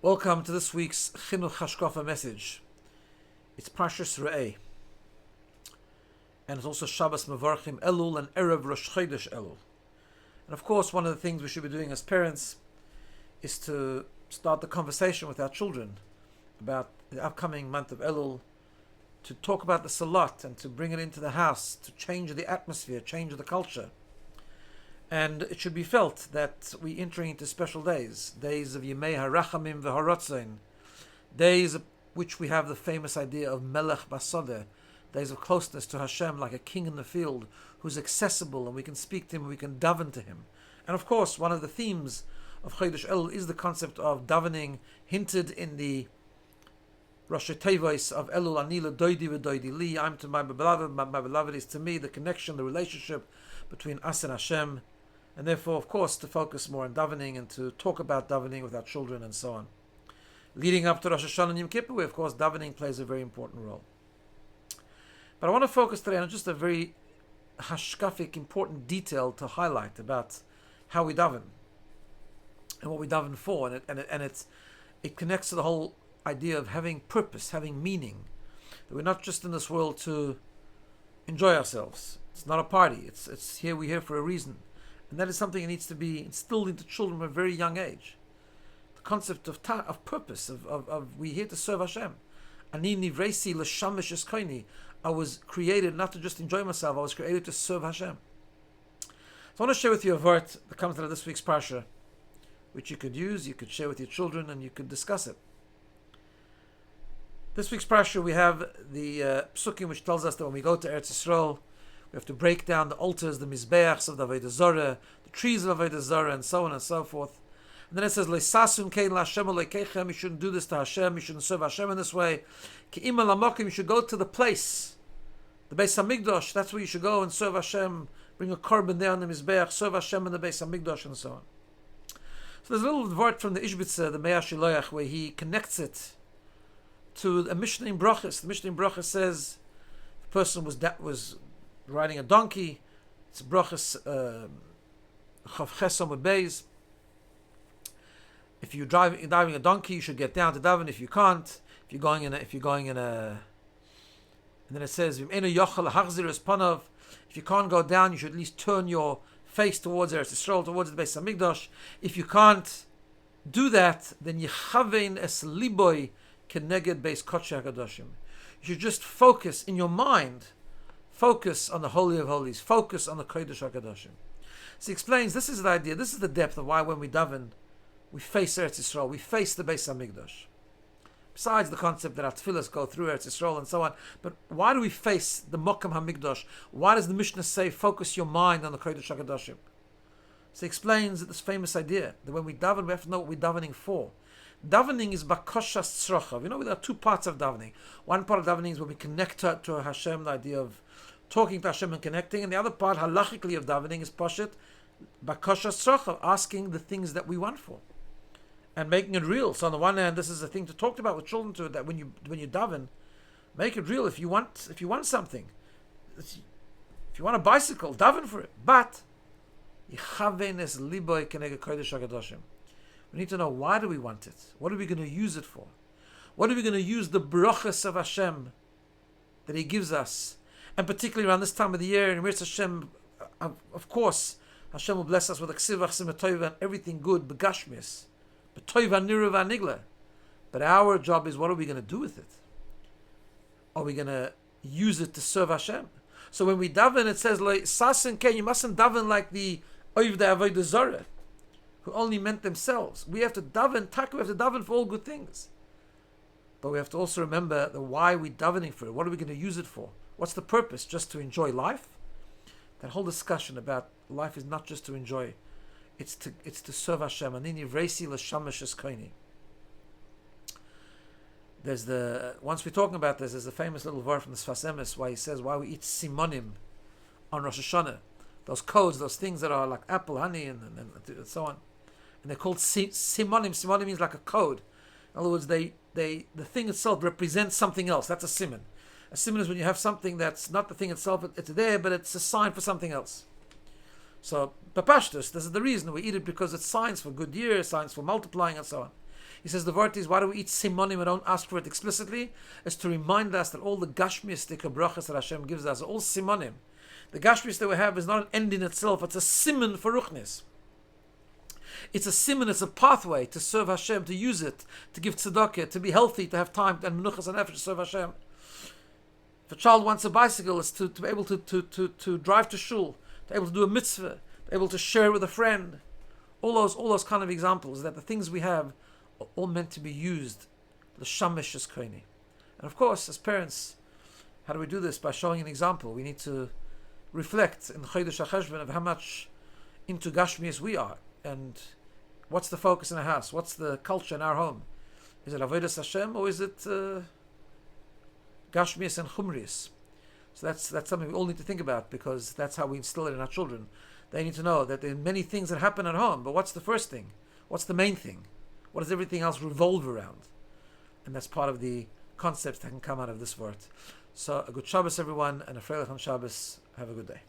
Welcome to this week's Chinuch Hashkafa message. It's Parshas Re'eh, and it's also Shabbos Mevarchim Elul and Erev Rosh Chodesh Elul. And of course, one of the things we should be doing as parents is to start the conversation with our children about the upcoming month of Elul, to talk about the Salat and to bring it into the house, to change the atmosphere, change the culture. And it should be felt that we're entering into special days of Yemei HaRachamim v'Haratzain, days of which we have the famous idea of Melech Basodeh, days of closeness to Hashem, like a king in the field who's accessible and we can speak to him, we can daven to him. And of course, one of the themes of Chodesh Elul is the concept of davening, hinted in the Rosh Tevos of Elul Anila Doidi v'Doidi Li. I'm to my beloved is to me, the connection, the relationship between us and Hashem. And therefore, of course, to focus more on davening and to talk about davening with our children and so on. Leading up to Rosh Hashanah and Yom Kippur, where, of course, davening plays a very important role. But I want to focus today on just a very hashkafic, important detail to highlight about how we daven and what we daven for. And it connects to the whole idea of having purpose, having meaning. That we're not just in this world to enjoy ourselves. It's not a party. It's here. We're here for a reason. And that is something that needs to be instilled into children from a very young age. The concept of purpose, of we're here to serve Hashem. Ani nivresi l'shamish eskoini. I was created not to just enjoy myself, I was created to serve Hashem. So I want to share with you a vart that comes out of this week's parsha, which you could use, you could share with your children, and you could discuss it. This week's parsha, we have the psukim which tells us that when we go to Eretz Yisrael, we have to break down the altars, the mizbeachs of the Avodah Zarah, the trees of Avodah Zarah, and so on and so forth. And then it says, "Leisasun kein laHashem olekeichem." You shouldn't do this to Hashem. You shouldn't serve Hashem in this way. Ki'im alamokim. You should go to the place, the Beis Hamikdash. That's where you should go and serve Hashem. Bring a korban there on the mizbeach, serve Hashem in the Beis Hamikdash, and so on. So there's a little word from the Ishbitzer, the Mea Shiloach, where he connects it to a Mishnah in Brachos. The Mishnah in Brachos says the person was riding a donkey. It's brachas chav chesom with beis. If you're driving a donkey, you should get down to daven. If you can't, if you're going in a, and then it says if you can't go down, you should at least turn your face towards Eretz Yisrael, towards the Beis Hamikdash. If you can't do that, then yichavein es liboy keneged beis kodesh hakadoshim. You should just focus in your mind. Focus on the Holy of Holies. Focus on the Kodesh HaKadoshim. So he explains, this is the idea, this is the depth of why when we daven, we face Eretz Yisrael, we face the Beis HaMikdash. Besides the concept that our tefillahs go through Eretz Yisrael and so on, but why do we face the Mokam HaMikdash? Why does the Mishnah say, focus your mind on the Kodesh HaKadoshim? So he explains this famous idea, that when we daven, we have to know what we're davening for. Davening is bakashas tzrochav. You know, there are two parts of davening. One part of davening is when we connect to Hashem, the idea of talking to Hashem and connecting, and the other part, halachically, of davening is pashat bakashas tzrochav, asking the things that we want for, and making it real. So on the one hand, this is a thing to talk about with children too, that when you daven, make it real. If you want something, if you want a bicycle, daven for it. But yichavein es liboy keneged kodesh hakadoshim. We need to know, why do we want it? What are we going to use it for? What are we going to use the brachas of Hashem that He gives us? And particularly around this time of the year, in which Hashem, of course, Hashem will bless us with a ksivach simatoiva and everything good, begashmis, betoiva niruva nigla. But our job is, what are we going to do with it? Are we going to use it to serve Hashem? So when we daven, it says, like sasin ken, you mustn't daven like the oivdei avodah zarah, who only meant themselves. We have to daven, we have to daven for all good things. But we have to also remember the why we're davening for it. What are we going to use it for? What's the purpose? Just to enjoy life? That whole discussion about life is not just to enjoy. It's to serve Hashem. Anini vresi l'shamash eskoini. Once we're talking about this, there's a famous little word from the Sfas Emes why he says why we eat simonim on Rosh Hashanah. Those codes, those things that are like apple, honey, and so on. And they're called simonim. Simonim means like a code. In other words, the thing itself represents something else. That's a simon. A simon is when you have something that's not the thing itself, it's there, but it's a sign for something else. So, Papashtus, this is the reason we eat it, because it's signs for good year, signs for multiplying, and so on. He says the word is, why do we eat simonim and don't ask for it explicitly? Is to remind us that all the gashmistic brachas that Hashem gives us are all simonim. The gashmis that we have is not an end in itself, it's a simon for ruchnis. It's a simon, it's a pathway to serve Hashem, to use it, to give tzedakah, to be healthy, to have time and menuchas and effort to serve Hashem. If a child wants a bicycle, it's to be able to drive to shul, to be able to do a mitzvah, to be able to share it with a friend. All those kind of examples, that the things we have are all meant to be used. L'shamish es koini. And of course, as parents, how do we do this? By showing an example. We need to reflect in Chodesh HaCheshvan of how much into Gashmias we are. And what's the focus in our house? What's the culture in our home? Is it Avodas Hashem or is it Gashmias and Chumrias? So that's something we all need to think about, because that's how we instill it in our children. They need to know that there are many things that happen at home, but what's the first thing? What's the main thing? What does everything else revolve around? And that's part of the concepts that can come out of this word. So a good Shabbos, everyone, and a Freilich on Shabbos. Have a good day.